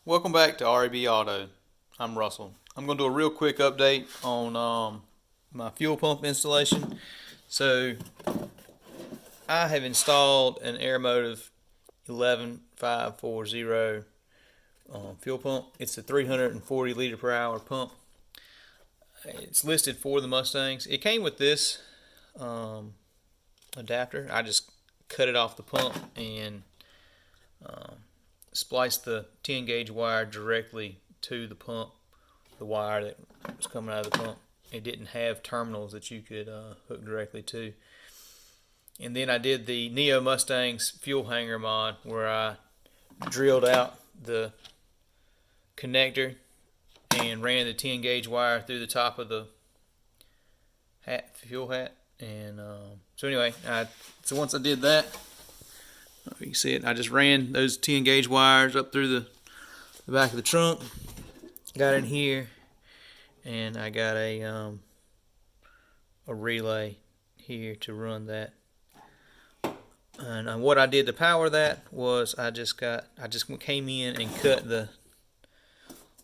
Welcome back to REB Auto. I'm Russell. I'm going to do a real quick update on my fuel pump installation. So I have installed an Aeromotive 11540 fuel pump. It's a 340 liter per hour pump. It's listed for the Mustangs. It came with this adapter. I just cut it off the pump and spliced the 10 gauge wire directly to the pump, the wire that was coming out of the pump. It didn't have terminals that you could hook directly to. And then I did the Neo Mustang's fuel hanger mod where I drilled out the connector and ran the 10 gauge wire through the top of the fuel hat. And so anyway, so once I did that, if you can see it, I just ran those 10 gauge wires up through the back of the trunk, got in here, and I got a relay here to run that. And what I did to power that was I just came in and cut the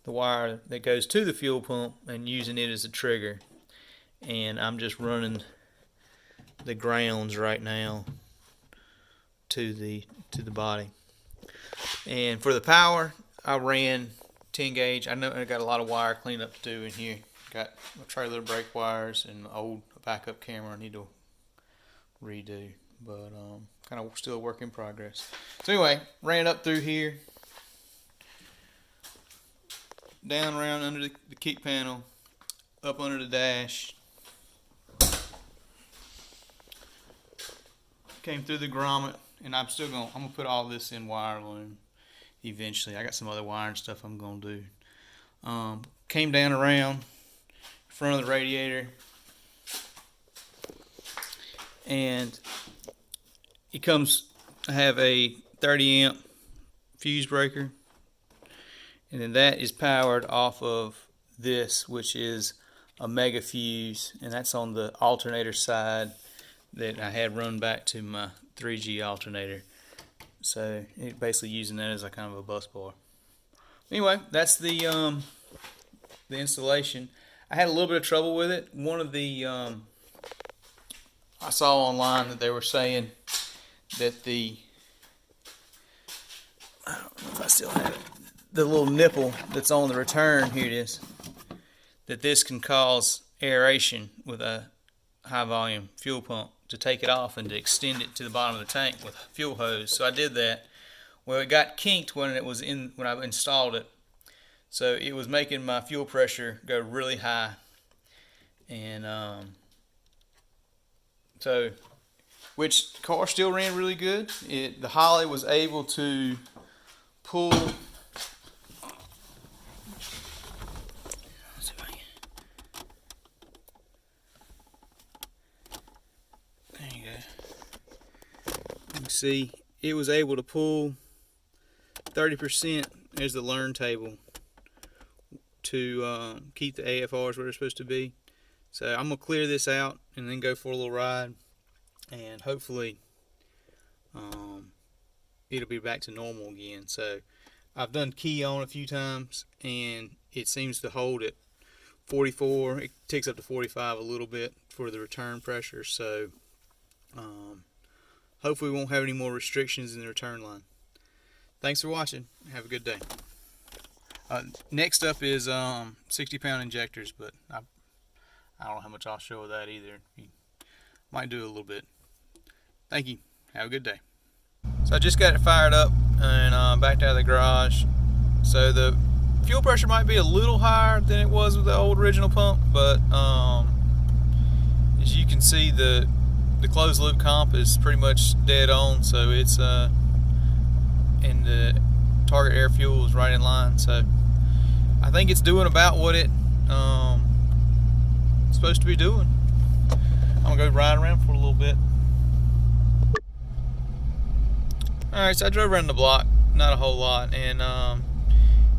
wire that goes to the fuel pump and using it as a trigger. And I'm just running the grounds right now to the body. And for the power, I ran 10 gauge. I know I got a lot of wire cleanup to do in here. Got my trailer brake wires and old backup camera I need to redo, but kind of still a work in progress. So anyway, ran up through here, down around under the kick panel, up under the dash, came through the grommet, and I'm gonna put all this in wire loom eventually. I got some other wiring stuff I'm gonna do. Came down around front of the radiator, and I have a 30 amp fuse breaker, and then that is powered off of this, which is a mega fuse, and that's on the alternator side that I had run back to my 3G alternator. So it basically using that as a kind of a bus bar. Anyway, that's the installation. I had a little bit of trouble with it. One of the I saw online that they were saying that I don't know if I still have it, the little nipple that's on the return, here it is, that this can cause aeration with a high volume fuel pump, to take it off and to extend it to the bottom of the tank with a fuel hose. So I did that. Well, it got kinked when I installed it, so it was making my fuel pressure go really high, and so which car still ran really good. The Holley was able to pull. See, it was able to pull 30% as the learn table to keep the AFRs where they're supposed to be. So I'm going to clear this out and then go for a little ride, and hopefully it'll be back to normal again. So I've done key on a few times, and it seems to hold at 44. It ticks up to 45 a little bit for the return pressure. So hopefully we won't have any more restrictions in the return line. Thanks for watching. Have a good day. Next up is 60-pound injectors, but I don't know how much I'll show of that either. You might do a little bit. Thank you. Have a good day. So I just got it fired up and backed out of the garage. So the fuel pressure might be a little higher than it was with the old original pump, but as you can see, the closed loop comp is pretty much dead on, so it's and the target air fuel is right in line. So I think it's doing about what it's supposed to be doing. I'm gonna go ride around for a little bit. Alright, so I drove around the block, not a whole lot, and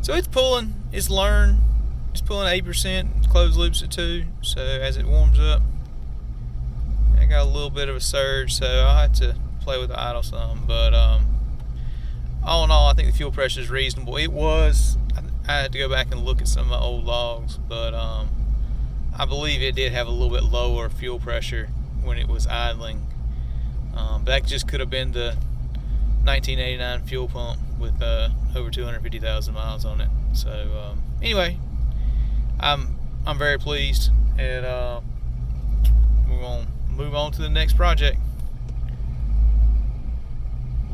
so it's pulling, it's pulling 8%, closed loops at 2, so as it warms up, I got a little bit of a surge, so I'll have to play with the idle some, but all in all, I think the fuel pressure is reasonable. It was, I had to go back and look at some of my old logs, but I believe it did have a little bit lower fuel pressure when it was idling. That just could have been the 1989 fuel pump with over 250,000 miles on it. So anyway, I'm very pleased, and we're gonna move on to the next project.